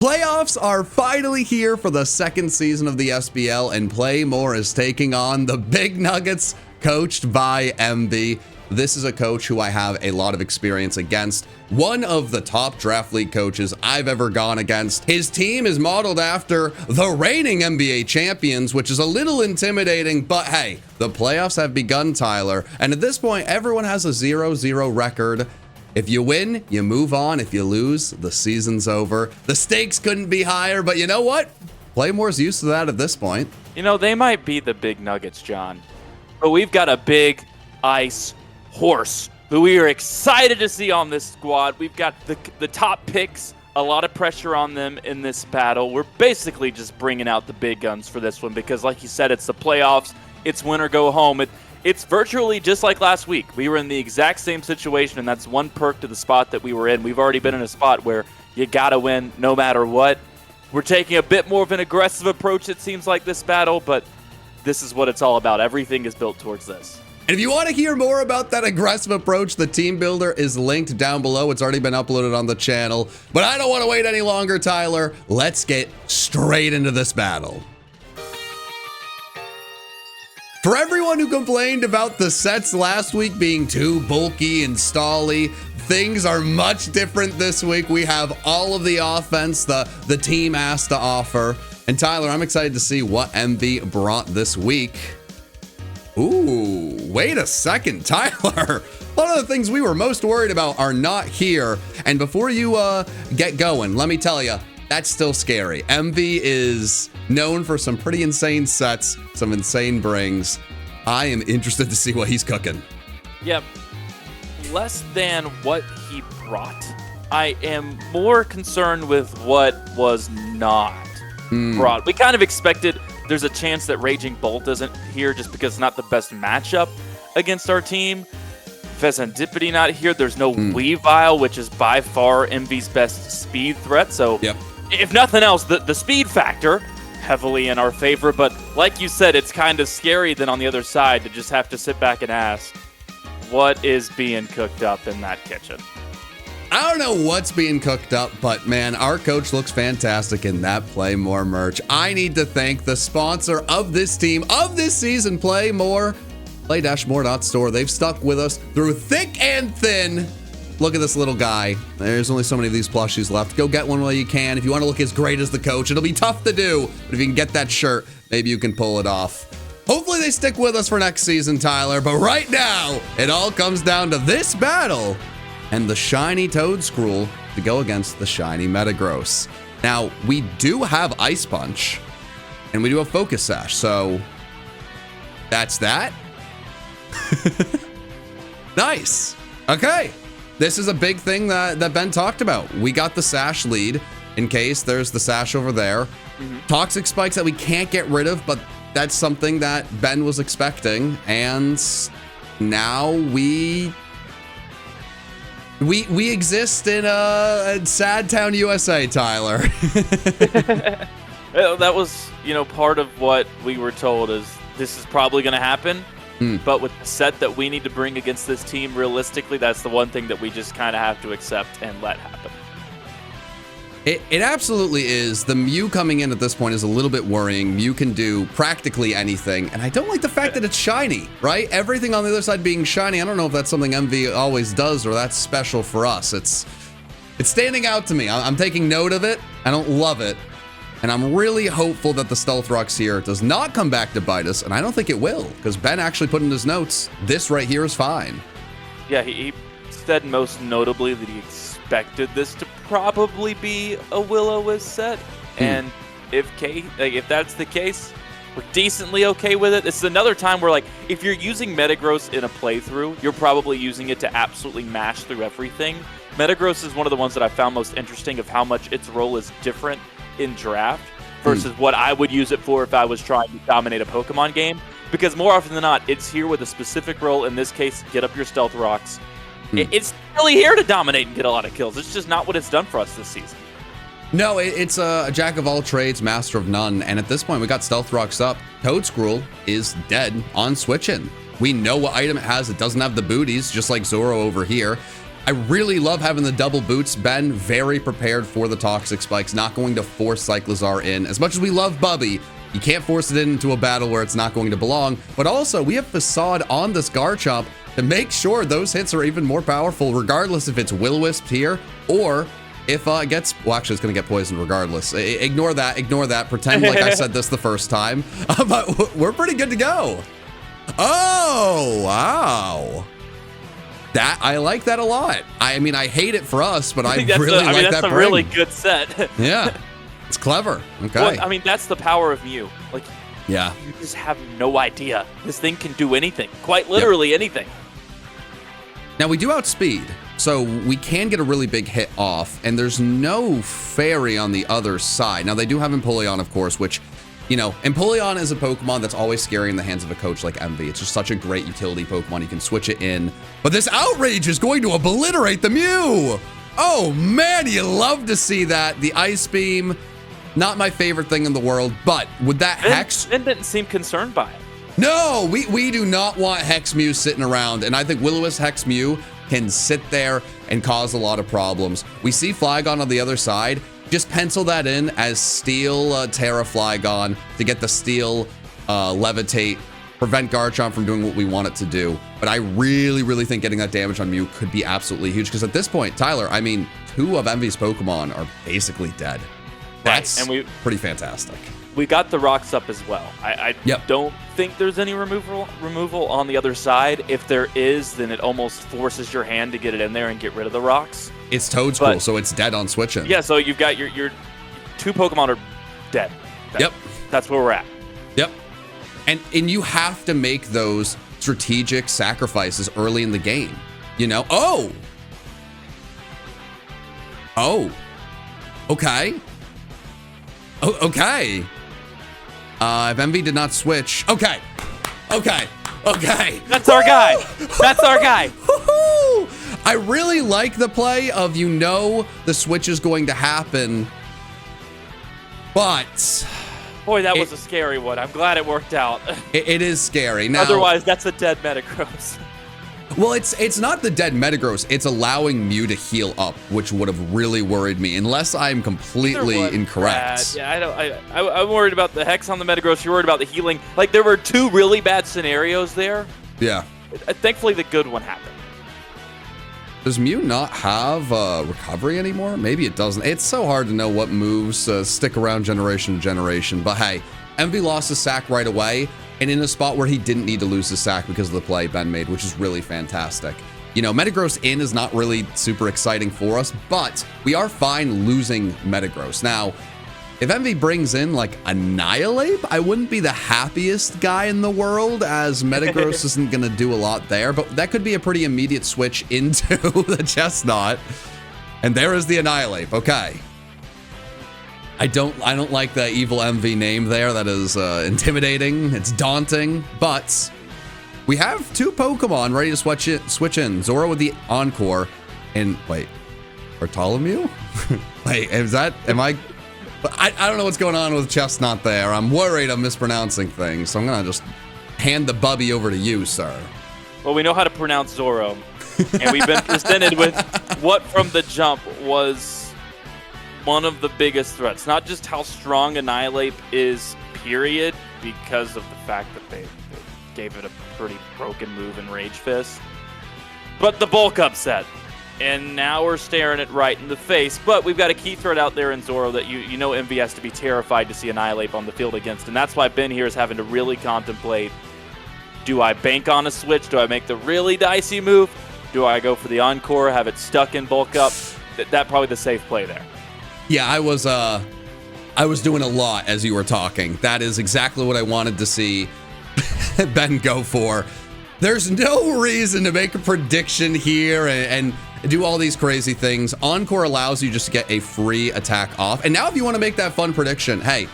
Playoffs are finally here for the second season of the SPL, and Playmore is taking on the Big Nuggets, coached by MB. This is a coach who I have a lot of experience against. One of the top draft league coaches I've ever gone against. His team is modeled after the reigning NBA champions, which is a little intimidating, but hey, the playoffs have begun, Tyler. And at this point, everyone has a 0-0 record. If you win, you move on. If you lose, the season's over. The stakes couldn't be higher, but you know what? Playmore's used to that at this point. You know, they might be the Big Nuggets, John, but we've got a big ice horse who we are excited to see on this squad. We've got the top picks, a lot of pressure on them in this battle. We're basically just bringing out the big guns for this one because, like you said, it's the playoffs. It's win or go home. It's virtually just like last week. We were in the exact same situation, and that's one perk to the spot that we were in. We've already been in a spot where you got to win no matter what. We're taking a bit more of an aggressive approach, it seems like, this battle, but this is what it's all about. Everything is built towards this. And if you want to hear more about that aggressive approach, the team builder is linked down below. It's already been uploaded on the channel. But I don't want to wait any longer, Tyler. Let's get straight into this battle. For everyone who complained about the sets last week being too bulky and stally, things are much different this week. We have all of the offense the team has to offer. And Tyler, I'm excited to see what MV brought this week. Ooh, wait a second, Tyler. One of the things we were most worried about are not here. And before you get going, let me tell you, that's still scary. MV is known for some pretty insane sets, some insane brings. I am interested to see what he's cooking. Yep. Less than what he brought. I am more concerned with what was not brought. We kind of expected there's a chance that Raging Bolt isn't here just because it's not the best matchup against our team. Pheasantipity not here. There's no Weavile, which is by far MV's best speed threat. So if nothing else, the speed factor heavily in our favor. But like you said, it's kind of scary then on the other side to just have to sit back and ask, what is being cooked up in that kitchen? I don't know what's being cooked up, but man, our coach looks fantastic in that Playmore merch. I need to thank the sponsor of this team, of this season, Playmore, play-more.store. They've stuck with us through thick and thin. Look at this little guy. There's only so many of these plushies left. Go get one while you can. If you want to look as great as the coach, it'll be tough to do, but if you can get that shirt, maybe you can pull it off. Hopefully they stick with us for next season, Tyler, but right now, it all comes down to this battle and the shiny Toad Scroll to go against the shiny Metagross. Now, we do have Ice Punch, and we do have Focus Sash, so that's that. Nice. Okay. This is a big thing that Ben talked about. We got the Sash lead in case there's the Sash over there. Toxic Spikes that we can't get rid of, but that's something that Ben was expecting, and now we exist in a sad town, USA, Tyler. That was, part of what we were told is this is probably going to happen. But with the set that we need to bring against this team, realistically, that's the one thing that we just kind of have to accept and let happen. It absolutely is. The Mew coming in at this point is a little bit worrying. Mew can do practically anything, and I don't like the fact that it's shiny, right? Everything on the other side being shiny, I don't know if that's something MV always does or that's special for us. It's standing out to me. I'm taking note of it. I don't love it. And I'm really hopeful that the Stealth Rocks here does not come back to bite us, and I don't think it will, because Ben actually put in his notes, this right here is fine. Yeah, he said most notably that he expected this to probably be a Will-O-Wisp set, and if that's the case, we're decently okay with it. This is another time where, if you're using Metagross in a playthrough, you're probably using it to absolutely mash through everything. Metagross is one of the ones that I found most interesting of how much its role is different in draft versus what I would use it for if I was trying to dominate a Pokemon game, because more often than not, it's here with a specific role. In this case, get up your Stealth Rocks. It's really here to dominate and get a lot of kills. It's just not what it's done for us this season. No, it's a jack of all trades, master of none, and at this point, we got Stealth Rocks up. Toad Scroll is dead on switch-in. We know what item it has. It doesn't have the booties, just like Zoro over here. I really love having the double boots. Ben, very prepared for the toxic spikes, not going to force Cyclizar in. As much as we love Bubby, you can't force it into a battle where it's not going to belong. But also, we have Facade on this Garchomp to make sure those hits are even more powerful, regardless if it's Will-O-Wisp here or if it gets, well, actually, it's going to get poisoned regardless. Ignore that. Pretend like I said this the first time. But we're pretty good to go. Oh, wow. I like that a lot. I mean, I hate it for us, but I really like that. That's a really good set. Yeah, it's clever. Okay. Well, I mean, that's the power of Mew. Like, yeah, you just have no idea. This thing can do anything, quite literally anything. Now we do outspeed, so we can get a really big hit off, and there's no fairy on the other side. Now they do have Empoleon, of course, which, you know, Empoleon is a Pokemon that's always scary in the hands of a coach like Envy. It's just such a great utility Pokemon. You can switch it in. But this Outrage is going to obliterate the Mew. Oh, man, you love to see that. The Ice Beam, not my favorite thing in the world, but would that Hex? Ben didn't seem concerned by it. No, we do not want Hex Mew sitting around. And I think Will-O-Wisp Hex Mew can sit there and cause a lot of problems. We see Flygon on the other side. Just pencil that in as Steel Terra Flygon to get the Steel Levitate, prevent Garchomp from doing what we want it to do. But I really, really think getting that damage on Mew could be absolutely huge, because at this point, Tyler, I mean, 2 of Envy's Pokemon are basically dead. That's pretty fantastic. We got the rocks up as well. I don't think there's any removal on the other side. If there is, then it almost forces your hand to get it in there and get rid of the rocks. It's Toedscool, so it's dead on switching. Yeah, so you've got your 2 Pokemon are dead. That's where we're at. Yep. And you have to make those strategic sacrifices early in the game. You know? Oh! Okay. Okay. If Envy did not switch. Okay. That's our guy. That's our guy. I really like the play of, you know, the switch is going to happen, but boy, that was a scary one. I'm glad it worked out. It is scary. Now, otherwise, that's a dead Metagross. Well, it's not the dead Metagross. It's allowing Mew to heal up, which would have really worried me, unless I'm completely incorrect. Yeah, I'm worried about the Hex on the Metagross. You're worried about the healing. Like, there were 2 really bad scenarios there. Yeah. Thankfully, the good one happened. Does Mew not have recovery anymore? Maybe it doesn't. It's so hard to know what moves stick around generation to generation. But hey, Envy lost his sack right away, and in a spot where he didn't need to lose his sack because of the play Ben made, which is really fantastic. You know, Metagross in is not really super exciting for us, but we are fine losing Metagross. Now, if Envy brings in like Annihilate, I wouldn't be the happiest guy in the world, as Metagross isn't going to do a lot there, but that could be a pretty immediate switch into the Chestnut. And there is the Annihilate. Okay. I don't like the evil Envy name there. That is intimidating. It's daunting, but we have 2 Pokemon ready to switch in. Zora with the Encore, and wait, Bartholomew? Wait, I don't know what's going on with Chestnut there. I'm worried I'm mispronouncing things, so I'm gonna just hand the Bubby over to you, sir. Well, we know how to pronounce Zoro, and we've been presented with what from the jump was one of the biggest threats. Not just how strong Annihilate is, period, because of the fact that they gave it a pretty broken move in Rage Fist, but the bulk upset. And now we're staring it right in the face. But we've got a key threat out there in Zoro that you know Envy has to be terrified to see Annihilate on the field against. And that's why Ben here is having to really contemplate, do I bank on a switch? Do I make the really dicey move? Do I go for the Encore, have it stuck in bulk up? That probably the safe play there. Yeah, I was doing a lot as you were talking. That is exactly what I wanted to see Ben go for. There's no reason to make a prediction here and do all these crazy things. Encore allows you just to get a free attack off. And now if you want to make that fun prediction, hey,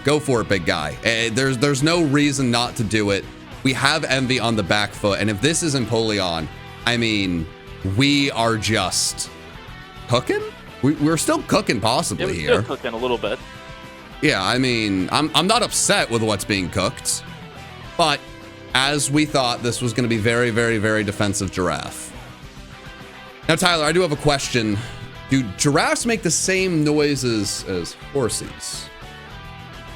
go for it, big guy. There's no reason not to do it. We have Envy on the back foot. And if this is Empoleon, I mean, we are just cooking? We're still cooking possibly here. We're still cooking a little bit. Yeah, I mean, I'm not upset with what's being cooked. But as we thought, this was going to be very, very, very defensive Giraffe. Now, Tyler, I do have a question. Do giraffes make the same noises as horses?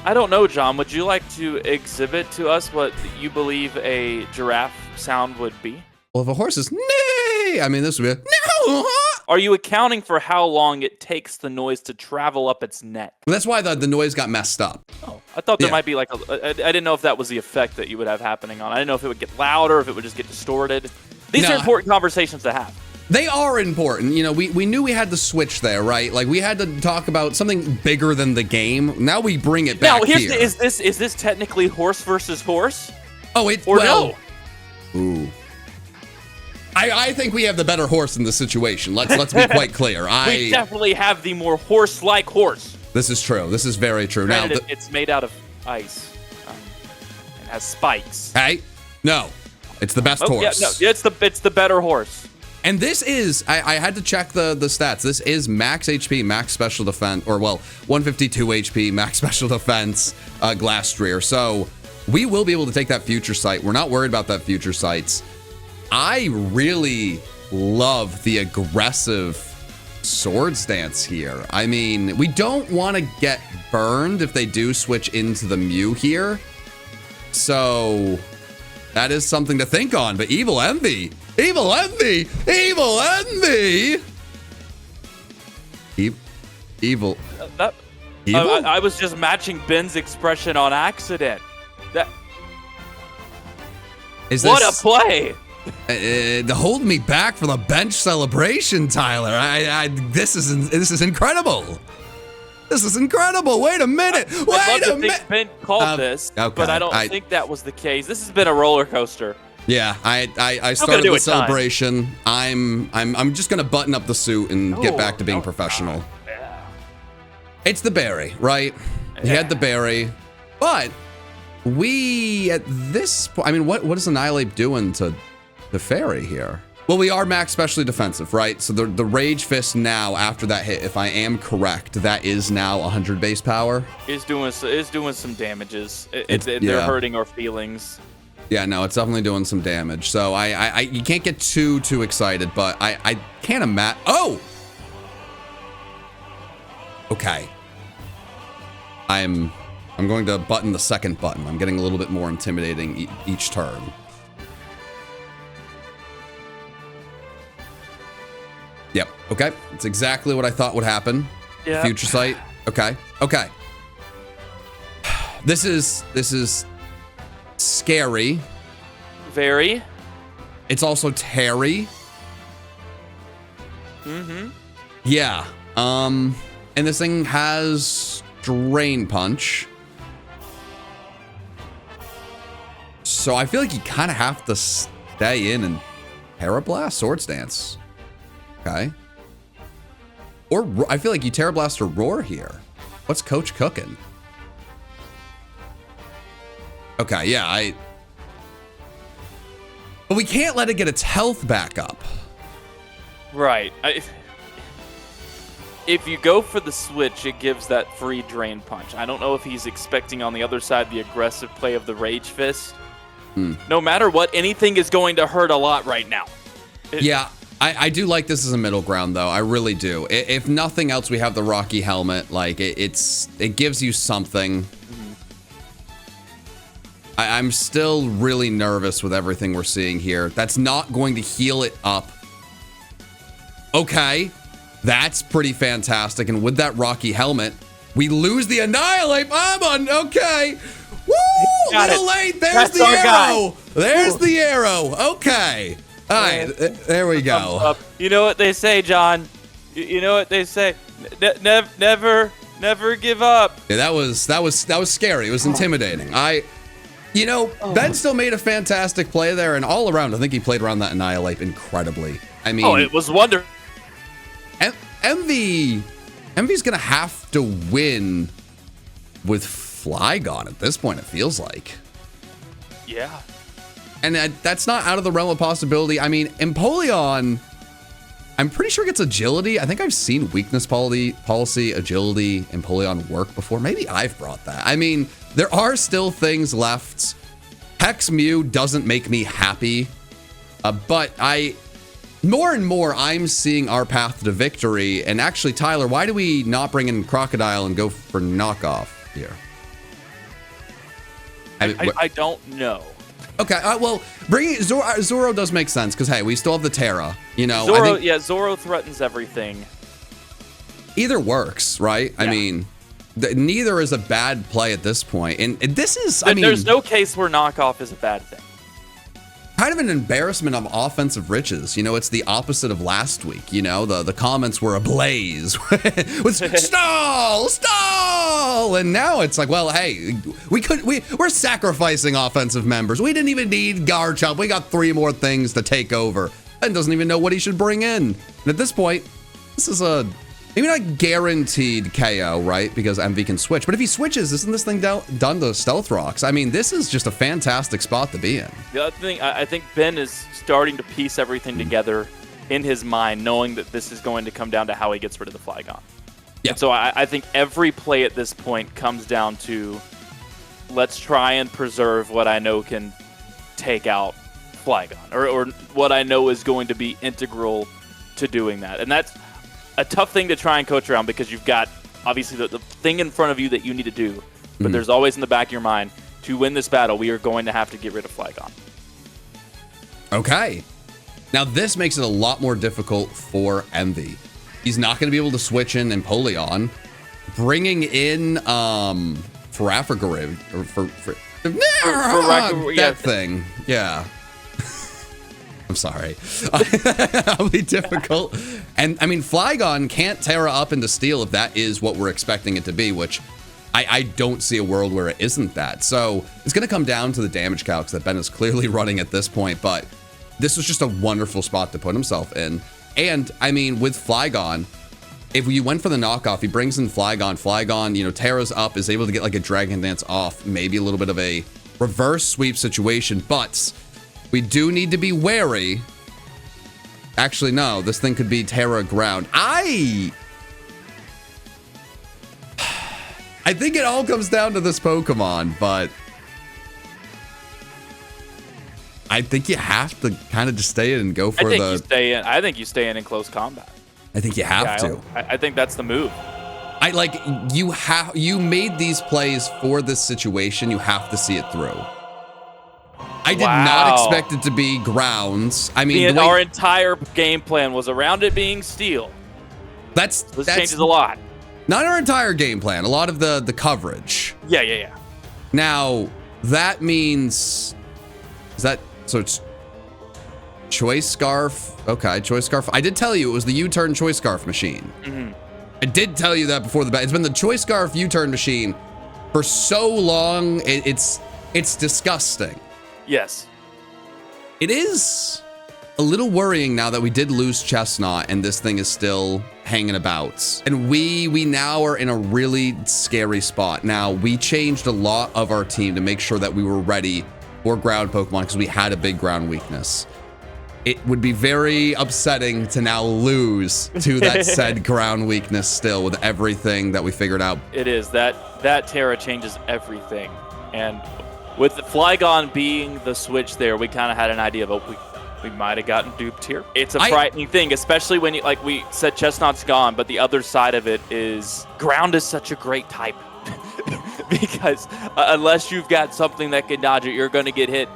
I don't know, John. Would you like to exhibit to us what you believe a giraffe sound would be? Well, if a horse is neigh, I mean, this would be a no. Are you accounting for how long it takes the noise to travel up its neck? That's why the noise got messed up. Oh, I thought there might be like I didn't know if that was the effect that you would have happening on. I didn't know if it would get louder, if it would just get distorted. These are important conversations to have. They are important. You know, we knew we had to switch there, right? Like, we had to talk about something bigger than the game. Now we bring it back here. Is this technically horse versus horse? Oh, no? Ooh. I think we have the better horse in this situation. Let's be quite clear. We definitely have the more horse-like horse. This is true. This is very true. Granted, it's made out of ice. It has spikes. Hey, no, it's the best horse. Yeah, no, it's the better horse. And this is, I had to check the stats. This is max HP, max special defense, or well, 152 HP, max special defense, Glastrier. So we will be able to take that future sight. We're not worried about that future sights. I really love the aggressive sword stance here. I mean, we don't want to get burned if they do switch into the Mew here. So that is something to think on. But Evil Envy. Evil Envy! Evil Envy! Evil. Evil? I was just matching Ben's expression on accident. What a play! To hold me back for the bench celebration, Tyler. This is incredible. This is incredible. Wait a minute. Wait a minute. Ben called this, okay. But I don't think that was the case. This has been a roller coaster. Yeah, I started the celebration. I'm just gonna button up the suit and get back to being professional. Yeah. It's the berry, right? Yeah. He had the berry, but we at this point, I mean, what is Annihilate doing to the fairy here? Well, we are max specially defensive, right? So the Rage Fist now, after that hit, if I am correct, that is now 100 base power. Is doing some damages. They're hurting our feelings. Yeah, no, it's definitely doing some damage. So you can't get too excited, but I can't imagine. Oh, okay. I'm going to button the second button. I'm getting a little bit more intimidating each turn. Yep. Okay. It's exactly what I thought would happen. Yeah. Future sight. Okay. Okay. This is scary. Very. It's also Terry. Mm-hmm. Yeah. And this thing has Drain Punch. So I feel like you kind of have to stay in and Parablast, Sword Stance. Okay. Or I feel like you Terra Blast or Roar here. What's Coach cooking? Okay, yeah, but we can't let it get its health back up. Right. If you go for the switch, it gives that free Drain Punch. I don't know if he's expecting on the other side the aggressive play of the Rage Fist. No matter what, anything is going to hurt a lot right now. Yeah. I do like this as a middle ground, though. I really do. If nothing else, we have the Rocky Helmet. Like, it gives you something. Mm-hmm. I'm still really nervous with everything we're seeing here. That's not going to heal it up. Okay. That's pretty fantastic. And with that Rocky Helmet, we lose the Annihilate. Okay. Woo! A little late. There's the arrow. There's the arrow. Okay. All right, there we go. You know what they say, John? You know what they say? Never give up. Yeah, that was scary. It was intimidating. Ben still made a fantastic play there, and all around, I think he played around that Annihilate incredibly. I mean, it was wonderful. Envy's gonna have to win with Flygon at this point. It feels like. Yeah. And that's not out of the realm of possibility. I mean, Empoleon, I'm pretty sure gets agility. I think I've seen weakness policy, agility, Empoleon work before. Maybe I've brought that. I mean, there are still things left. Hex Mew doesn't make me happy, but more and more, I'm seeing our path to victory. And actually, Tyler, why do we not bring in Crocodile and go for knockoff here? I don't know. Okay, well, bringing Zoro does make sense because, hey, we still have the Terra. You know, Zoro threatens everything. Either works, right? Yeah. I mean, neither is a bad play at this point. And this is, there's no case where knockoff is a bad thing. Kind of an embarrassment of offensive riches. You know, it's the opposite of last week. You know, the comments were ablaze with stall, and now it's like, well, hey, we're sacrificing offensive members. We didn't even need Garchomp. We got 3 more things to take over, and doesn't even know what he should bring in. And at this point, this is a maybe not guaranteed KO, right? Because MV can switch. But if he switches, isn't this thing done to Stealth Rocks? I mean, this is just a fantastic spot to be in. The other thing, I think Ben is starting to piece everything together in his mind, knowing that this is going to come down to how he gets rid of the Flygon. Yeah. And so I think every play at this point comes down to, let's try and preserve what I know can take out Flygon, or what I know is going to be integral to doing that. And that's a tough thing to try and coach around because you've got, obviously, the thing in front of you that you need to do. But there's always in the back of your mind, to win this battle, we are going to have to get rid of Flygon. Okay. Now, this makes it a lot more difficult for Envy. He's not going to be able to switch in Empoleon. Bringing in Farafigariv, that thing. Yeah. I'm sorry. That'll be difficult. And I mean, Flygon can't Terra up into Steel if that is what we're expecting it to be, which I don't see a world where it isn't that. So it's going to come down to the damage calcs that Ben is clearly running at this point, but this was just a wonderful spot to put himself in. And I mean, with Flygon, if you went for the knockoff, he brings in Flygon. Flygon, you know, Terra's up, is able to get like a Dragon Dance off, maybe a little bit of a reverse sweep situation, but we do need to be wary. Actually, no, this thing could be Terra ground. I think it all comes down to this Pokemon, but I think you have to kind of just stay in and go for I think you stay in close combat. I think you have to. I think that's the move. You made these plays for this situation. You have to see it through. I did not expect it to be grounds. I mean, our entire game plan was around it being Steel. This changes a lot. Not our entire game plan. A lot of the coverage. Yeah. Now, that means... So it's Choice Scarf. Okay, Choice Scarf. I did tell you it was the U-turn Choice Scarf machine. Mm-hmm. I did tell you that before the bet. It's been the Choice Scarf U-turn machine for so long. It's disgusting. Yes. It is a little worrying now that we did lose Chestnut and this thing is still hanging about. And we now are in a really scary spot. Now, we changed a lot of our team to make sure that we were ready for ground Pokemon because we had a big ground weakness. It would be very upsetting to now lose to that said ground weakness still with everything that we figured out. It is. That Terra changes everything. And with the Flygon being the switch there, we kind of had an idea of, we might have gotten duped here. It's a frightening thing, especially when, like we said, Chestnut's gone, but the other side of it is ground is such a great type. Because unless you've got something that can dodge it, you're going to get hit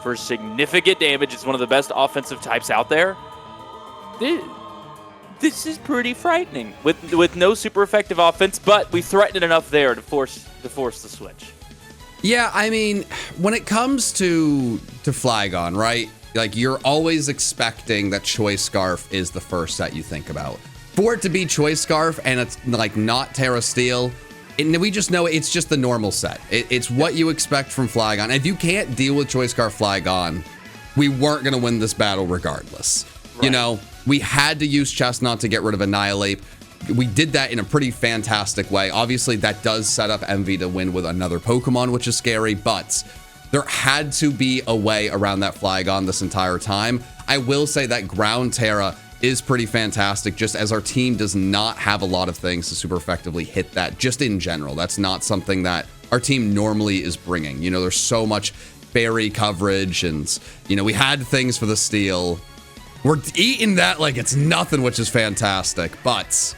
for significant damage. It's one of the best offensive types out there. This is pretty frightening with no super effective offense, but we threatened it enough there to force the switch. Yeah, I mean, when it comes to Flygon, right? Like, you're always expecting that Choice Scarf is the first that you think about. For it to be Choice Scarf and it's like not Terra Steel, and we just know it's just the normal set. It's what you expect from Flygon. If you can't deal with Choice Scarf Flygon, we weren't going to win this battle regardless. Right. You know, we had to use Chestnut to get rid of Annihilate. We did that in a pretty fantastic way. Obviously, that does set up Envy to win with another Pokemon, which is scary, but there had to be a way around that Flygon this entire time. I will say that Ground Terra is pretty fantastic, just as our team does not have a lot of things to super effectively hit that, just in general. That's not something that our team normally is bringing. You know, there's so much fairy coverage, and, you know, we had things for the Steel. We're eating that like it's nothing, which is fantastic. But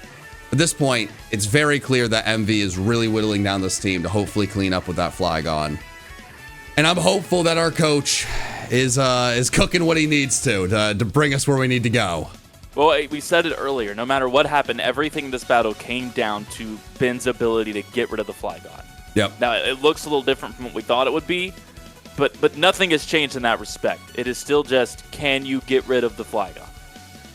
at this point, it's very clear that MV is really whittling down this team to hopefully clean up with that Flygon. And I'm hopeful that our coach is cooking what he needs to bring us where we need to go. Well, we said it earlier. No matter what happened, everything in this battle came down to Ben's ability to get rid of the Flygon. Yep. Now, it looks a little different from what we thought it would be, but nothing has changed in that respect. It is still just, can you get rid of the Flygon?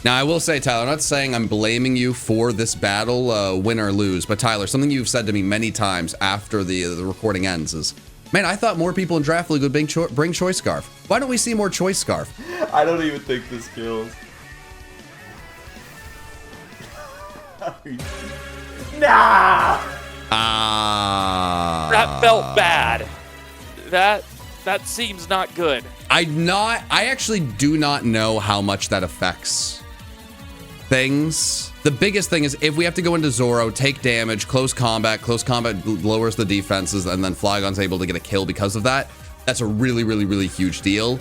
Now, I will say, Tyler, I'm not saying I'm blaming you for this battle, win or lose, but Tyler, something you've said to me many times after the recording ends is, man, I thought more people in Draft League would bring Choice Scarf. Why don't we see more Choice Scarf? I don't even think this kills. Nah! That felt bad. That seems not good. I actually do not know how much that affects things. The biggest thing is if we have to go into Zoro, take damage, close combat lowers the defenses, and then Flygon's able to get a kill because of that. That's a really, really, really huge deal.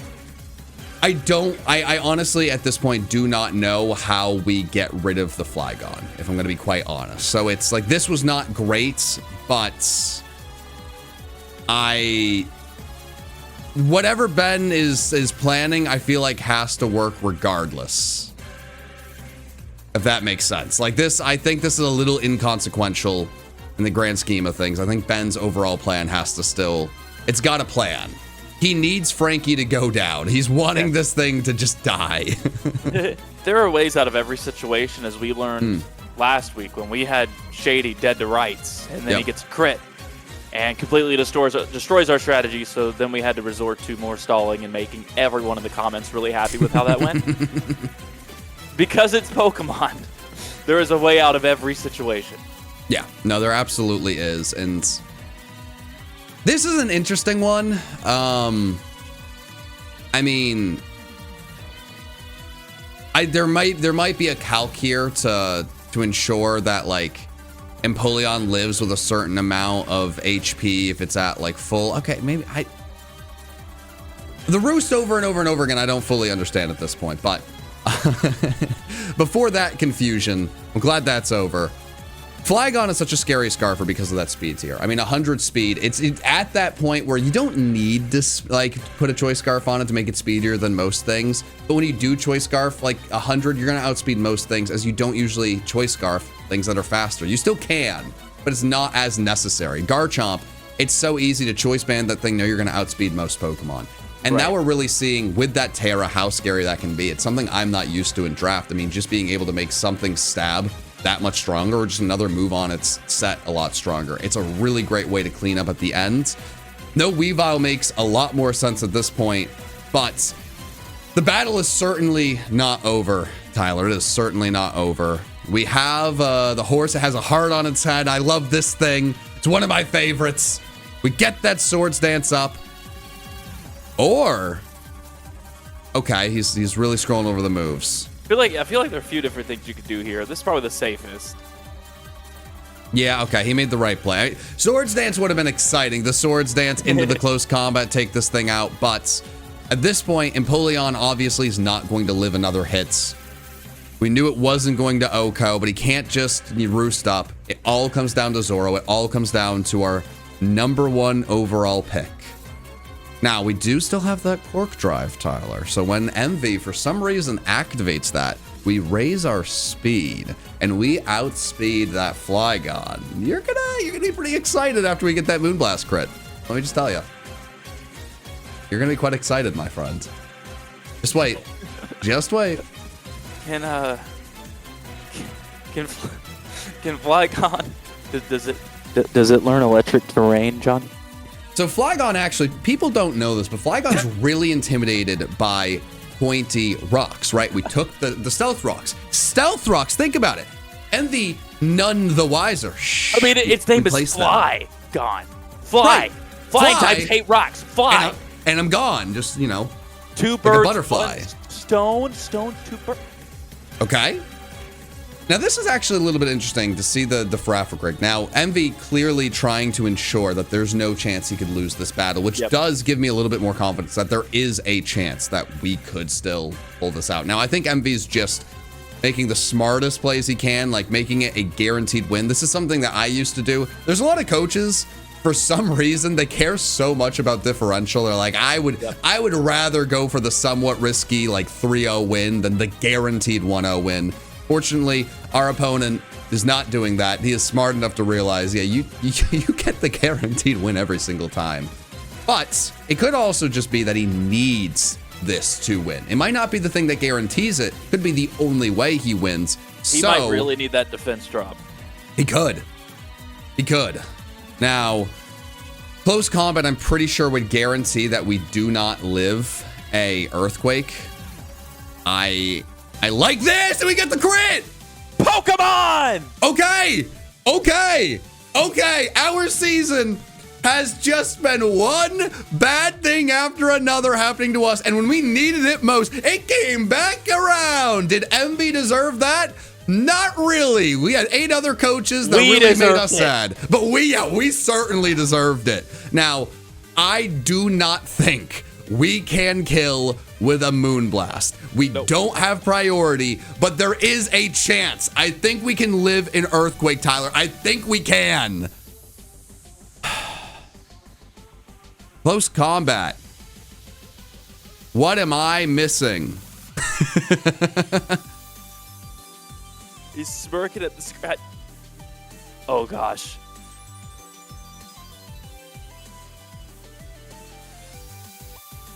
I honestly, at this point, do not know how we get rid of the Flygon, if I'm going to be quite honest. So it's like, this was not great, but whatever Ben is planning, I feel like has to work regardless. If that makes sense. Like this, I think this is a little inconsequential in the grand scheme of things. I think Ben's overall plan has to still, it's got a plan. He needs Frankie to go down. He's wanting this thing to just die. There are ways out of every situation, as we learned last week when we had Shady dead to rights, and then he gets a crit and completely destroys our strategy. So then we had to resort to more stalling and making everyone in the comments really happy with how that went. Because it's Pokemon, there is a way out of every situation. Yeah, no, there absolutely is. And this is an interesting one. I mean, there might be a calc here to ensure that like Empoleon lives with a certain amount of HP if it's at like full. Okay, maybe the roost over and over and over again, I don't fully understand at this point, but before that confusion, I'm glad that's over. Flygon is such a scary Scarfer because of that speed tier. I mean, 100 speed, it's at that point where you don't need to like put a Choice Scarf on it to make it speedier than most things. But when you do Choice Scarf, like 100, you're gonna outspeed most things, as you don't usually Choice Scarf things that are faster. You still can, but it's not as necessary. Garchomp, it's so easy to Choice Band that thing, know you're gonna outspeed most Pokemon. And now we're really seeing with that Terra how scary that can be. It's something I'm not used to in draft. I mean, just being able to make something stab that much stronger, or just another move on its set a lot stronger. It's a really great way to clean up at the end. No Weavile makes a lot more sense at this point, but the battle is certainly not over, Tyler. It is certainly not over. We have the horse that has a heart on its head. I love this thing. It's one of my favorites. We get that Swords Dance up. Or, okay, he's really scrolling over the moves. I feel like there are a few different things you could do here. This is probably the safest. Yeah, okay, he made the right play. Swords Dance would have been exciting. The Swords Dance into the close combat, take this thing out. But at this point, Empoleon obviously is not going to live another hit. We knew it wasn't going to Oko, but he can't just roost up. It all comes down to Zoro. It all comes down to our #1 overall pick. Now, we do still have that Quark Drive, Tyler. So when MV, for some reason, activates that, we raise our speed, and we outspeed that Flygon. You're gonna be pretty excited after we get that Moonblast crit. Let me just tell you. You're gonna be quite excited, my friend. Just wait. Just wait. Can Flygon, does it learn electric terrain, John? So Flygon actually, people don't know this, but Flygon's really intimidated by pointy rocks, right? We took the Stealth Rocks. Stealth Rocks, think about it. And the none the wiser. I mean, its name is Flygon. Fly. Right. Fly times hate rocks. Fly. And I'm gone. Just, you know. Two birds. Like a butterfly. Stone, two birds. Okay. Now, this is actually a little bit interesting to see the Frafric rig. Now, Envy clearly trying to ensure that there's no chance he could lose this battle, which does give me a little bit more confidence that there is a chance that we could still pull this out. Now, I think Envy's just making the smartest plays he can, like making it a guaranteed win. This is something that I used to do. There's a lot of coaches, for some reason, they care so much about differential. They're like, I would rather go for the somewhat risky like 3-0 win than the guaranteed 1-0 win. Fortunately, our opponent is not doing that. He is smart enough to realize, yeah, you get the guaranteed win every single time. But it could also just be that he needs this to win. It might not be the thing that guarantees it. Could be the only way he wins. He might really need that defense drop. He could. He could. Now, close combat, I'm pretty sure would guarantee that we do not live a earthquake. I like this, and we get the crit. Pokemon! Okay. Our season has just been one bad thing after another happening to us, and when we needed it most, it came back around. Did Envy deserve that? Not really. We had 8 other coaches that really made us sad, but we certainly deserved it. Now, I do not think we can kill with a Moonblast. We don't have priority, but there is a chance. I think we can live in Earthquake, Tyler. I think we can. Close combat. What am I missing? He's smirking at the scratch. Oh, gosh.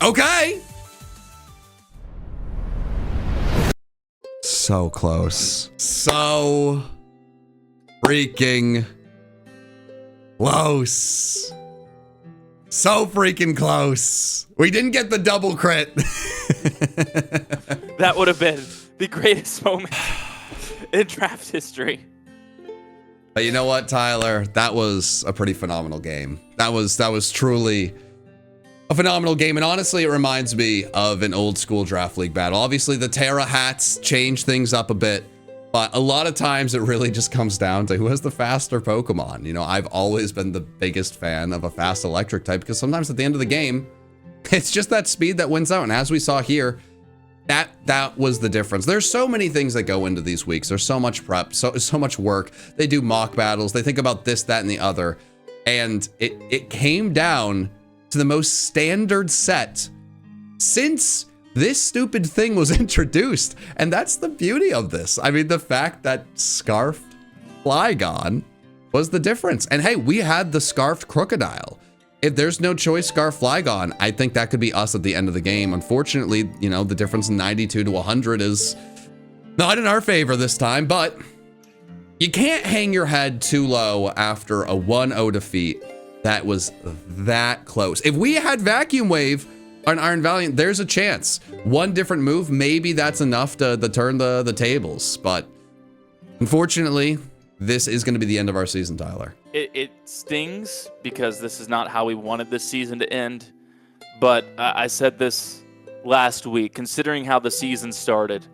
Okay. So close. So freaking close. So freaking close. We didn't get the double crit. That would have been the greatest moment in draft history. But you know what, Tyler? That was a pretty phenomenal game. That was truly a phenomenal game, and honestly, it reminds me of an old school draft league battle. Obviously, the Terra hats change things up a bit, but a lot of times it really just comes down to who has the faster Pokemon. You know, I've always been the biggest fan of a fast electric type because sometimes at the end of the game, it's just that speed that wins out. And as we saw here, that was the difference. There's so many things that go into these weeks. There's so much prep, so much work. They do mock battles. They think about this, that, and the other. And it came down to the most standard set since this stupid thing was introduced. And that's the beauty of this. I mean, the fact that Scarfed Flygon was the difference. And hey, we had the Scarfed Crocodile. If there's no choice Scarf Flygon, I think that could be us at the end of the game. Unfortunately, you know, the difference in 92 to 100 is not in our favor this time, but you can't hang your head too low after a 1-0 defeat that was that close. If we had Vacuum Wave on Iron Valiant, there's a chance. One different move, maybe that's enough to turn the tables. But unfortunately, this is going to be the end of our season, Tyler. It stings because this is not how we wanted this season to end. But I said this last week, considering how the season started,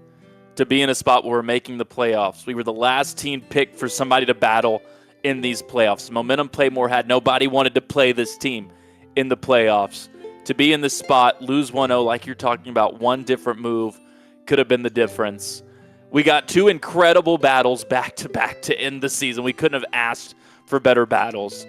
to be in a spot where we're making the playoffs. We were the last team picked for somebody to battle in these playoffs. Momentum Playmore had nobody wanted to play this team in the playoffs. To be in this spot, lose 1-0 like you're talking about, one different move could have been the difference. We got 2 incredible battles back-to-back to end the season. We couldn't have asked for better battles.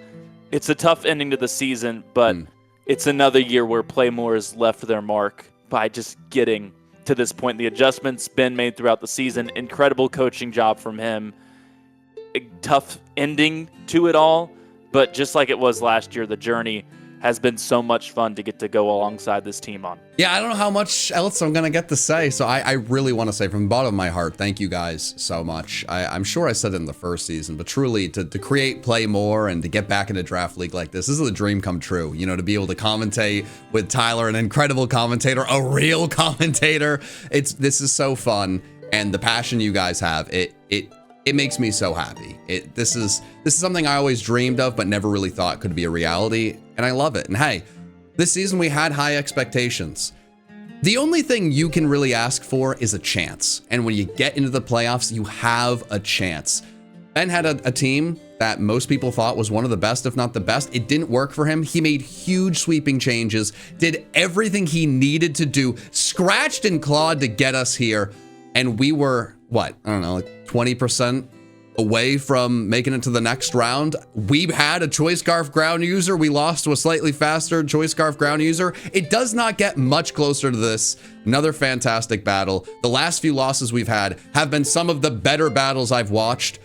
It's a tough ending to the season, but it's another year where Playmore has left their mark by just getting to this point. The adjustments been made throughout the season. Incredible coaching job from him. A tough ending to it all, but just like it was last year, the journey has been so much fun to get to go alongside this team on. Yeah, I don't know how much else I'm going to get to say, so I really want to say from the bottom of my heart, thank you guys so much. I'm sure I said it in the first season, but truly to create Play More and to get back into Draft League like this is a dream come true. You know, to be able to commentate with Tyler, an incredible commentator, a real commentator. This is so fun, and the passion you guys have, it makes me so happy. This is something I always dreamed of, but never really thought could be a reality, and I love it. And hey, this season we had high expectations. The only thing you can really ask for is a chance. And when you get into the playoffs, you have a chance. Ben had a team that most people thought was one of the best, if not the best. It didn't work for him. He made huge sweeping changes, did everything he needed to do, scratched and clawed to get us here. And we were, what, I don't know, like 20% away from making it to the next round. We had a Choice Scarf ground user. We lost to a slightly faster Choice Scarf ground user. It does not get much closer to this. Another fantastic battle. The last few losses we've had have been some of the better battles I've watched.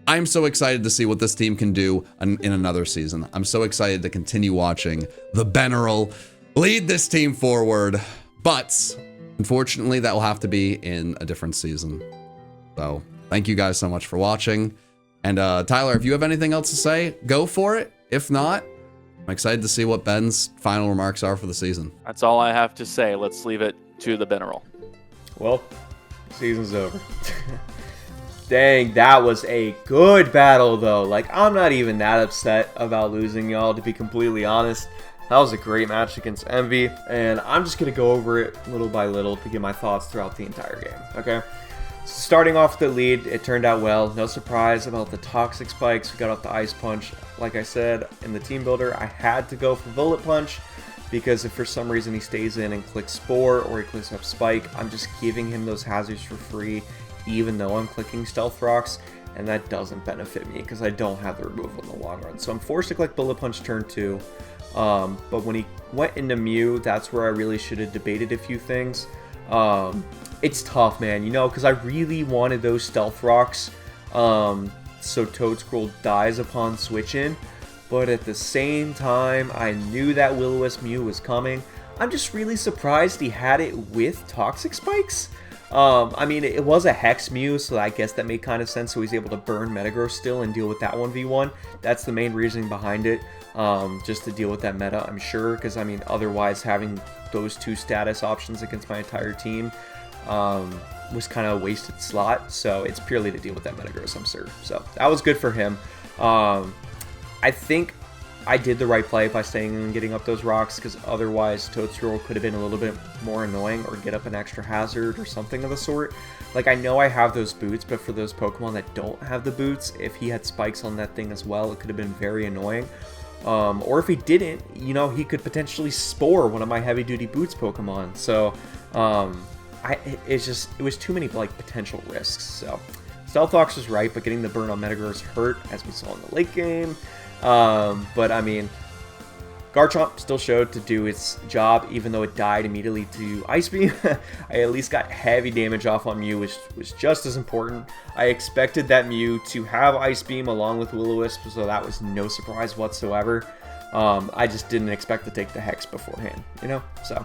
I'm so excited to see what this team can do in another season. I'm so excited to continue watching the Beneral lead this team forward. But unfortunately, that will have to be in a different season. So thank you guys so much for watching. And Tyler, if you have anything else to say, go for it. If not, I'm excited to see what Ben's final remarks are for the season. That's all I have to say. Let's leave it to the Beneral. Well, season's over. Dang, that was a good battle, though. Like, I'm not even that upset about losing, y'all, to be completely honest. That was a great match against Envy, and I'm just going to go over it little by little to get my thoughts throughout the entire game, okay? Starting off the lead, it turned out well. No surprise about the toxic spikes. We got off the ice punch. Like I said, in the team builder, I had to go for bullet punch because if for some reason he stays in and clicks spore or he clicks up spike, I'm just giving him those hazards for free, even though I'm clicking stealth rocks, and that doesn't benefit me because I don't have the removal in the long run. So I'm forced to click bullet punch turn 2. But when he went into Mew, that's where I really should have debated a few things. It's tough, man, you know, because I really wanted those stealth rocks so Toad Scroll dies upon switch in, but at the same time, I knew that Will-O-Wisp Mew was coming. I'm just really surprised he had it with Toxic Spikes. I mean, it was a Hex Mew, so I guess that made kind of sense, so he's able to burn Metagross still and deal with that 1v1. That's the main reasoning behind it, just to deal with that meta, I'm sure, because, I mean, otherwise having those two status options against my entire team was kind of a wasted slot, so it's purely to deal with that Metagross, I'm sure. So that was good for him. I think I did the right play by staying and getting up those rocks, because otherwise Toadstool could have been a little bit more annoying, or get up an extra hazard or something of the sort. Like, I know I have those boots, but for those Pokemon that don't have the boots, if he had spikes on that thing as well, it could have been very annoying. Or if he didn't, you know, he could potentially spore one of my heavy-duty boots Pokemon. So, it was too many, like, potential risks. So, Stealth Fox was right, but getting the burn on Metagross hurt, as we saw in the late game. But I mean, Garchomp still showed to do its job, even though it died immediately to Ice Beam. I at least got heavy damage off on Mew, which was just as important. I expected that Mew to have Ice Beam along with Will-O-Wisp, so that was no surprise whatsoever. I just didn't expect to take the Hex beforehand, you know? So,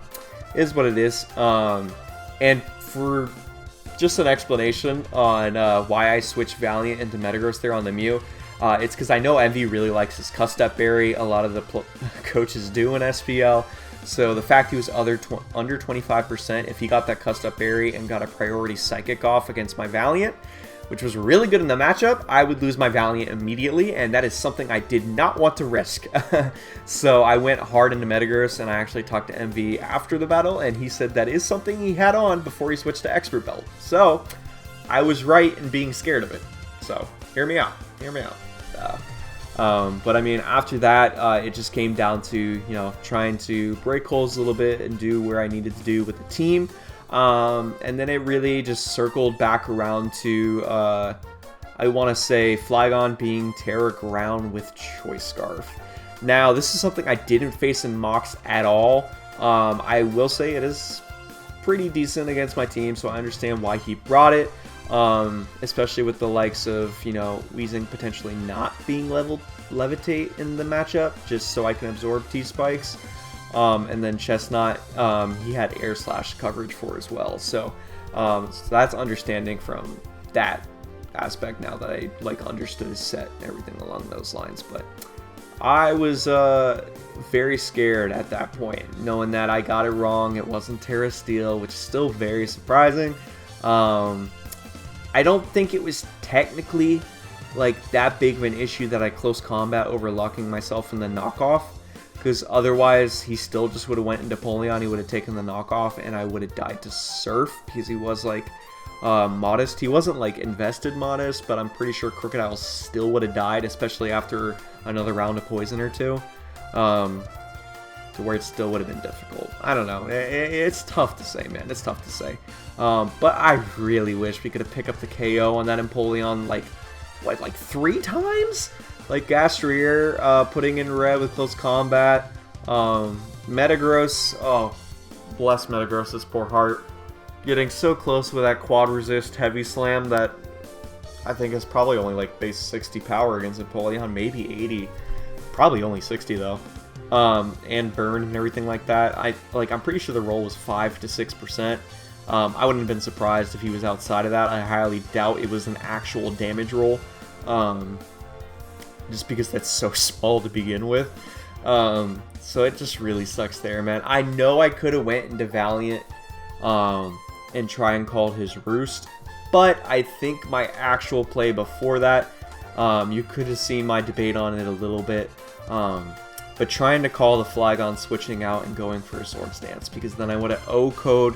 it is what it is. And for just an explanation on why I switched Valiant into Metagross there on the Mew, it's because I know Envy really likes his Cuss-Step Berry. A lot of the coaches do in SPL. So the fact he was under 25%, if he got that Cuss-Step Berry and got a priority Psychic off against my Valiant, which was really good in the matchup, I would lose my Valiant immediately, and that is something I did not want to risk. So I went hard into Metagross, and I actually talked to Envy after the battle, and he said that is something he had on before he switched to Expert Belt. So I was right in being scared of it. So hear me out. Hear me out. But I mean, after that, it just came down to, you know, trying to break holes a little bit and do where I needed to do with the team. And then it really just circled back around to, I want to say, Flygon being Terra Ground with Choice Scarf. Now, this is something I didn't face in mocks at all. I will say it is pretty decent against my team, so I understand why he brought it. Especially with the likes of, you know, Weezing potentially not being Levitate in the matchup, just so I can absorb T-Spikes. And then Chestnut, he had Air Slash coverage for as well. So that's understanding from that aspect now that I, like, understood his set and everything along those lines. But I was very scared at that point, knowing that I got it wrong. It wasn't Terra Steel, which is still very surprising. I don't think it was technically like that big of an issue that I close combat over locking myself in the knockoff. because otherwise he still just would have went into Polion. He would have taken the knockoff, and I would have died to Surf because he was like Modest. He wasn't like invested Modest, but I'm pretty sure Crocodile still would have died, especially after another round of poison or two. To where it still would have been difficult. I don't know. It's tough to say, man. It's tough to say. But I really wish we could have picked up the KO on that Empoleon like 3 times? Like Gastrier putting in red with close combat. Metagross, oh, bless Metagross's poor heart. Getting so close with that quad resist heavy slam that I think is probably only like base 60 power against Empoleon, maybe 80. Probably only 60 though. And burn and everything like that. I'm pretty sure the roll was 5 to 6%. I wouldn't have been surprised if he was outside of that. I highly doubt it was an actual damage roll. Just because that's so small to begin with. So it just really sucks there, man. I know I could have went into Valiant and try and called his Roost, but I think my actual play before that, you could have seen my debate on it a little bit. But trying to call the Flygon switching out and going for a Swords Dance, because then I would have O-code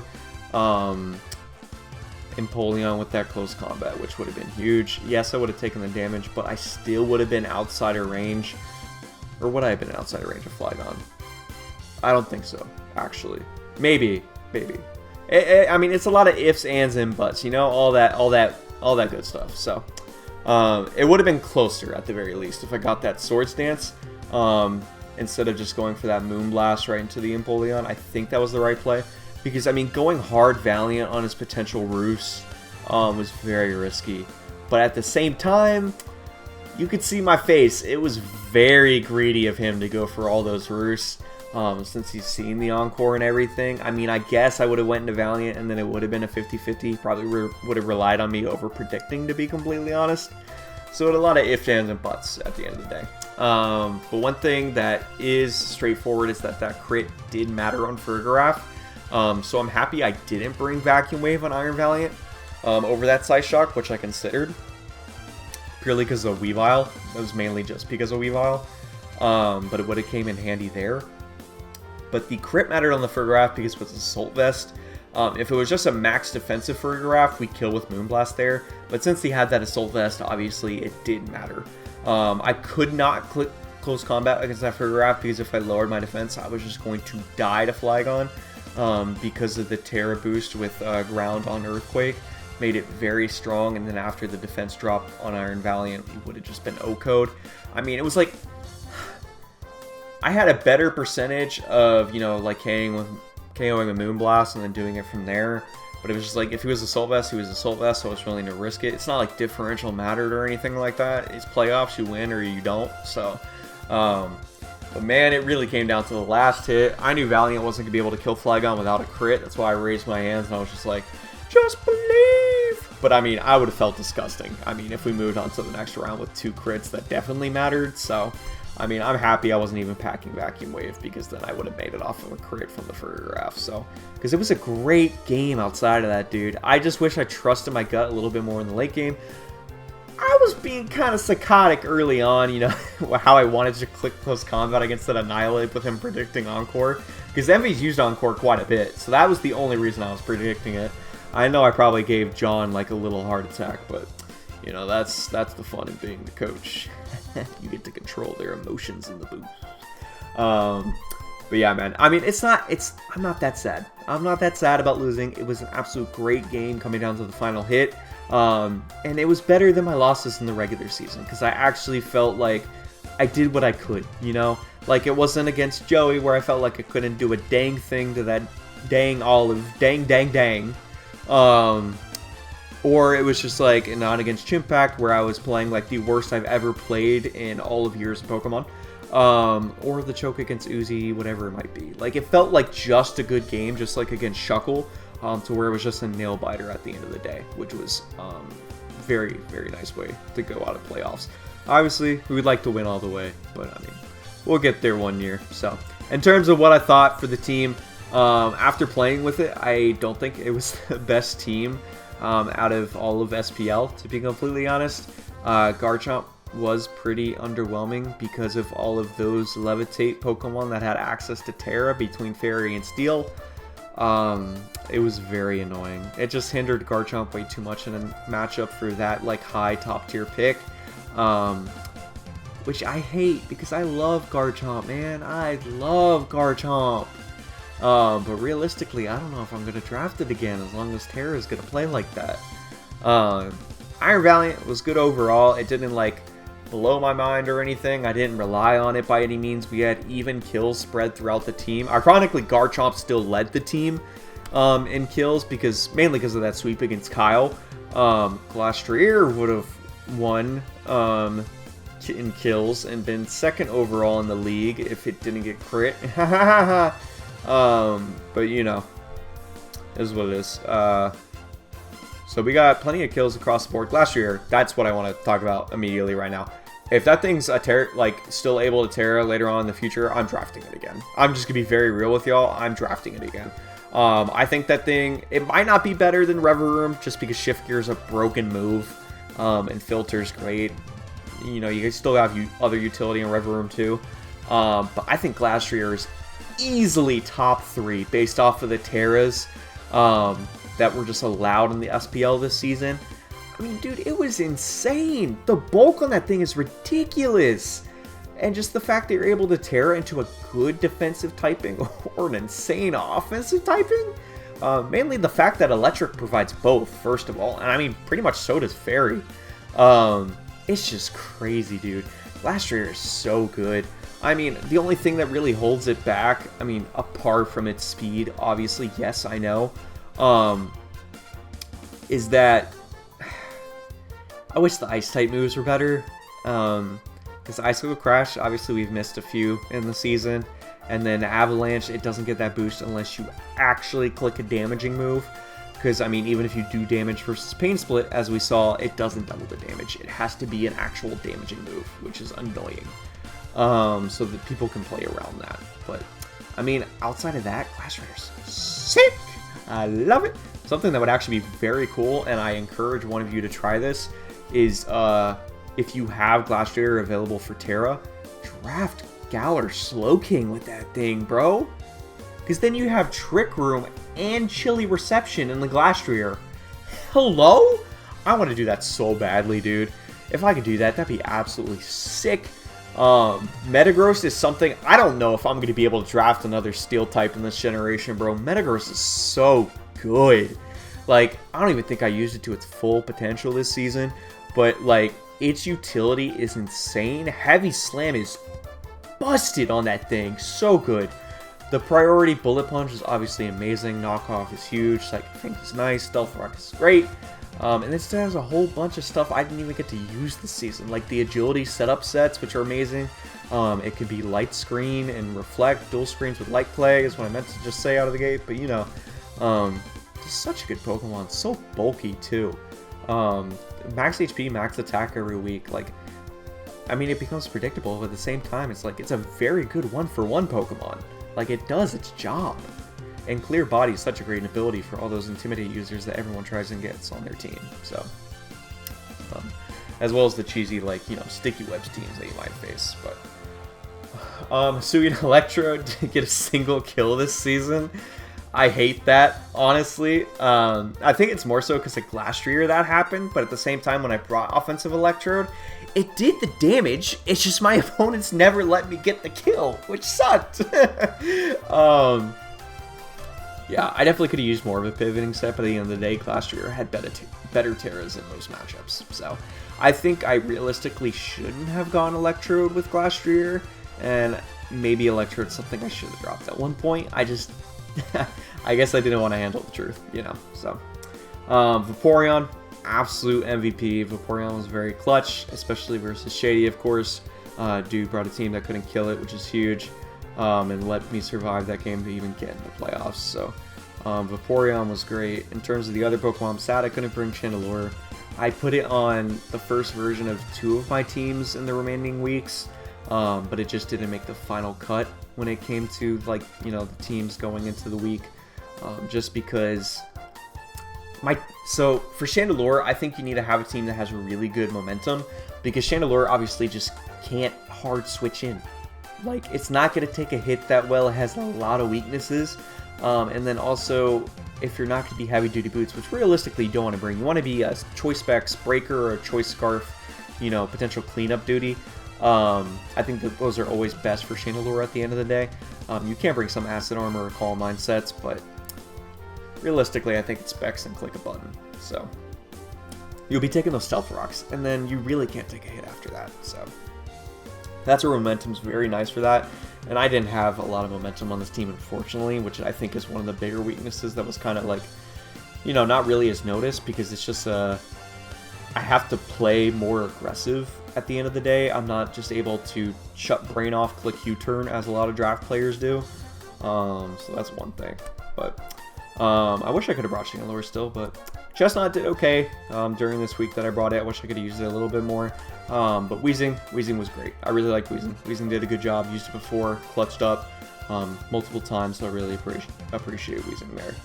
Empoleon with that close combat, which would have been huge. Yes, I would have taken the damage, but I still would have been outside of range. Or would I have been outside of range of Flygon? I don't think so, actually. Maybe. I mean, it's a lot of ifs, ands, and buts, you know, all that good stuff. So it would have been closer at the very least if I got that Swords Dance. Instead of just going for that Moonblast right into the Empoleon. I think that was the right play. Because, I mean, going hard Valiant on his potential Roost was very risky. But at the same time, you could see my face. It was very greedy of him to go for all those Roosts. Since he's seen the Encore and everything. I mean, I guess I would have went into Valiant and then it would have been a 50-50. Probably would have relied on me over predicting, to be completely honest. So a lot of ifs, ands, and buts at the end of the day. But one thing that is straightforward is that crit did matter on Fergaraf. So I'm happy I didn't bring Vacuum Wave on Iron Valiant over that Side Shock, which I considered. Purely because of Weavile. It was mainly just because of Weavile. But it would have came in handy there. But the crit mattered on the Fergaraf because it was Assault Vest. If it was just a max defensive Fergaraf, we'd kill with Moonblast there. But since he had that Assault Vest, obviously it did matter. I could not click close combat against that Fergaraf because if I lowered my defense, I was just going to die to Flygon. Because of the Terra boost with ground on Earthquake. Made it very strong, and then after the defense drop on Iron Valiant, it would have just been O-code. I mean, it was like... I had a better percentage of, you know, like KOing a Moonblast and then doing it from there. But it was just like, if he was Assault Vest, he was Assault Vest, so I was willing to risk it. It's not like differential mattered or anything like that. It's playoffs, you win or you don't. So, but man, it really came down to the last hit. I knew Valiant wasn't going to be able to kill Flygon without a crit. That's why I raised my hands and I was just like, just believe. But I mean, I would have felt disgusting. I mean, if we moved on to the next round with 2 crits, that definitely mattered. So, I mean, I'm happy I wasn't even packing Vacuum Wave because then I would have made it off of a crit from the Fergaraf. So, because it was a great game outside of that, dude. I just wish I trusted my gut a little bit more in the late game. I was being kind of psychotic early on, you know, how I wanted to click close combat against that Annihilate with him predicting Encore. Because Envy's used Encore quite a bit, so that was the only reason I was predicting it. I know I probably gave John like a little heart attack, but, you know, that's the fun in being the coach. You get to control their emotions in the booth. But yeah, man, I mean, I'm not that sad. I'm not that sad about losing. It was an absolute great game coming down to the final hit. And it was better than my losses in the regular season because I actually felt like I did what I could, you know? Like, it wasn't against Joey where I felt like I couldn't do a dang thing to that dang olive, dang. Or it was just like not against Chimpact where I was playing like the worst I've ever played in all of years of Pokemon. Or the choke against Uzi, whatever it might be. Like, it felt like just a good game, just like against Shuckle. To where it was just a nail biter at the end of the day, which was very, very nice way to go out of playoffs. Obviously, we would like to win all the way, but I mean, we'll get there one year. So, in terms of what I thought for the team, after playing with it, I don't think it was the best team out of all of SPL, to be completely honest. Garchomp was pretty underwhelming because of all of those Levitate Pokemon that had access to Terra between Fairy and Steel. It was very annoying. It just hindered Garchomp way too much in a matchup for that like high top tier pick. Which I hate because I love Garchomp, man. I love Garchomp. But realistically, I don't know if I'm going to draft it again as long as Terra is going to play like that. Iron Valiant was good overall. It didn't like blow my mind or anything. I didn't rely on it by any means. We had even kills spread throughout the team. Ironically, Garchomp still led the team in kills mainly because of that sweep against Kyle. Glastrier would have won in kills and been second overall in the league if it didn't get crit. But you know, is what it is. So we got plenty of kills across the board. Glastrier, that's what I want to talk about immediately right now. If that thing's still able to Terra later on in the future, I'm drafting it again. I'm just gonna be very real with y'all. I'm drafting it again. I think that thing, it might not be better than Reverum just because Shift Gear is a broken move, and Filter's great. You know, you guys still have other utility in Reverum too. But I think Glastrier is easily top 3 based off of the Terras that were just allowed in the SPL this season. I mean, dude, it was insane. The bulk on that thing is ridiculous. And just the fact that you're able to Terra into a good defensive typing or an insane offensive typing. Mainly the fact that Electric provides both, first of all. And I mean, pretty much so does Fairy. It's just crazy, dude. Glastrier is so good. I mean, the only thing that really holds it back, I mean, apart from its speed, obviously, yes, I know, is that I wish the Ice-type moves were better, because Icicle Crash, obviously, we've missed a few in the season, and then Avalanche, it doesn't get that boost unless you actually click a damaging move, because, I mean, even if you do damage versus Pain Split, as we saw, it doesn't double the damage. It has to be an actual damaging move, which is annoying. So that people can play around that. But, I mean, outside of that, Glastier's sick! I love it! Something that would actually be very cool, and I encourage one of you to try this, is if you have Glastrier available for Terra, draft Galar Slowking with that thing, bro! Because then you have Trick Room and Chilly Reception in the Glastrier. Hello? I want to do that so badly, dude. If I could do that, that'd be absolutely sick. Metagross is something, I don't know if I'm going to be able to draft another Steel type in this generation, bro. Metagross is so good. Like, I don't even think I used it to its full potential this season, but, like, its utility is insane. Heavy Slam is busted on that thing. So good. The priority Bullet Punch is obviously amazing. Knockoff is huge. Psychic Fink is nice. Stealth Rock is great. And it still has a whole bunch of stuff I didn't even get to use this season, like the agility setup sets, which are amazing. It could be Light Screen and Reflect, dual screens with Light Play is what I meant to just say out of the gate, but you know, just such a good Pokemon, so bulky too. Max HP, max attack every week, like, I mean, it becomes predictable, but at the same time, it's like, it's a very good one-for-one Pokemon. Like, it does its job. And Clear Body is such a great ability for all those Intimidate users that everyone tries and gets on their team. So, as well as the cheesy, like, you know, Sticky Webs teams that you might face. But, Hisuian Electrode didn't get a single kill this season. I hate that, honestly. I think it's more so because of Glastrier that happened, but at the same time, when I brought Offensive Electrode, it did the damage. It's just my opponents never let me get the kill, which sucked. Yeah, I definitely could have used more of a pivoting set, but at the end of the day, Glastrier had better Terras in most matchups. So, I think I realistically shouldn't have gone Electrode with Glastrier, and maybe Electrode's something I should have dropped at one point. I just, I guess I didn't want to handle the truth, you know, so. Vaporeon, absolute MVP. Vaporeon was very clutch, especially versus Shady, of course. Dude brought a team that couldn't kill it, which is huge. And let me survive that game to even get in the playoffs. So, Vaporeon was great. In terms of the other Pokemon, I'm sad I couldn't bring Chandelure. I put it on the first version of 2 of my teams in the remaining weeks, but it just didn't make the final cut when it came to, like, you know, the teams going into the week, just because so for Chandelure, I think you need to have a team that has really good momentum, because Chandelure obviously just can't hard switch in. Like, it's not going to take a hit that well. It has a lot of weaknesses. And then also, if you're not going to be heavy duty boots, which realistically you don't want to bring, you want to be a choice specs breaker or a choice scarf, you know, potential cleanup duty. I think that those are always best for Chandelure at the end of the day. You can bring some acid armor or calm mind sets, but realistically, I think it's specs and click a button. So you'll be taking those stealth rocks, and then you really can't take a hit after that. So that's where momentum's very nice for that. And I didn't have a lot of momentum on this team, unfortunately, which I think is one of the bigger weaknesses that was kind of like, you know, not really as noticed, because it's just I have to play more aggressive at the end of the day. I'm not just able to shut brain off, click U-turn, as a lot of draft players do. So that's one thing. But I wish I could have brought Chandelure still, but Chestnut did okay during this week that I brought it. I wish I could have used it a little bit more. But Weezing was great. I really liked Weezing. Weezing did a good job. Used it before, clutched up multiple times, so I really appreciate Weezing there.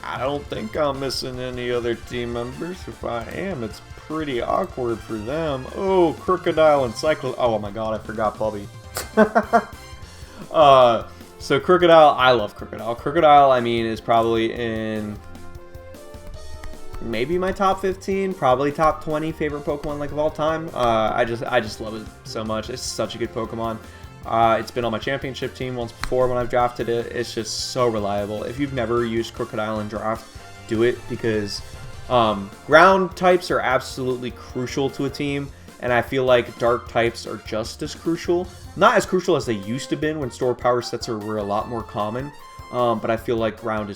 I don't think I'm missing any other team members. If I am, it's pretty awkward for them. Oh, Crocodile and Cyclo. Oh my god, I forgot Bubby. So Crocodile, I love Crocodile. Crocodile, I mean, is probably in maybe my top 15, probably top 20 favorite Pokemon like of all time. I just love it so much. It's such a good Pokemon. It's been on my championship team once before when I've drafted it. It's just so reliable. If you've never used Crocodile in draft, do it, because ground types are absolutely crucial to a team, and I feel like dark types are just as crucial. Not as crucial as they used to be when store power sets were a lot more common, but I feel like dark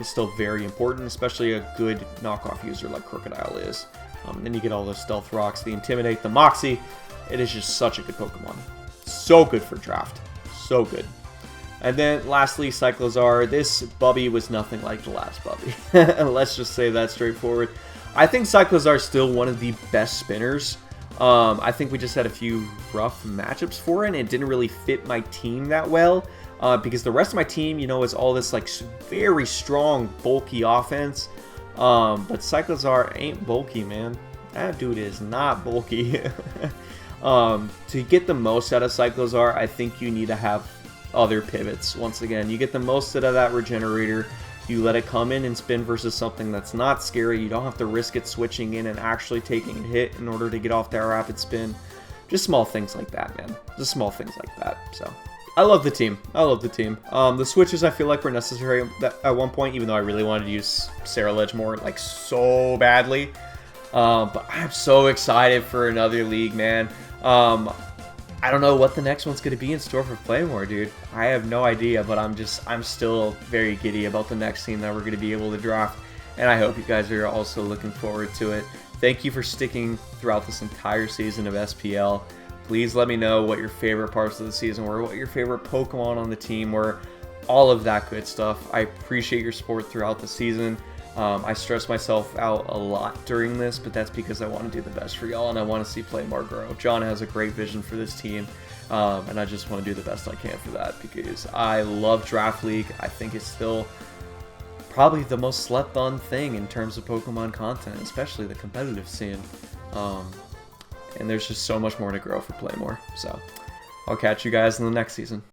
is still very important, especially a good knockoff user like Crocodile is. Then you get all those stealth rocks, the Intimidate, the Moxie. It is just such a good Pokemon. So good for draft. So good. And then lastly, Cyclozar. This Bubby was nothing like the last Bubby. Let's just say that straightforward. I think Cyclozar is still one of the best spinners. I think we just had a few rough matchups for it, and it didn't really fit my team that well. Because the rest of my team, you know, is all this like very strong, bulky offense. But Cyclozar ain't bulky, man. That dude is not bulky. To get the most out of Cyclozar, I think you need to have other pivots. Once again, you get the most out of that regenerator. You let it come in and spin versus something that's not scary. You don't have to risk it switching in and actually taking a hit in order to get off that rapid spin. Just small things like that, man. Just small things like that. So I love the team. I love the team. The switches I feel like were necessary at one point, even though I really wanted to use Sarah Ledge more, like, so badly. But I'm so excited for another league, man. I don't know what the next one's going to be in store for Playmore, dude. I have no idea, but I'm still very giddy about the next team that we're going to be able to draft. And I hope you guys are also looking forward to it. Thank you for sticking throughout this entire season of SPL. Please let me know what your favorite parts of the season were, what your favorite Pokemon on the team were, all of that good stuff. I appreciate your support throughout the season. I stress myself out a lot during this, but that's because I want to do the best for y'all, and I want to see Playmore grow. John has a great vision for this team, and I just want to do the best I can for that, because I love Draft League. I think it's still probably the most slept on thing in terms of Pokemon content, especially the competitive scene. And there's just so much more to grow for Playmore. So I'll catch you guys in the next season.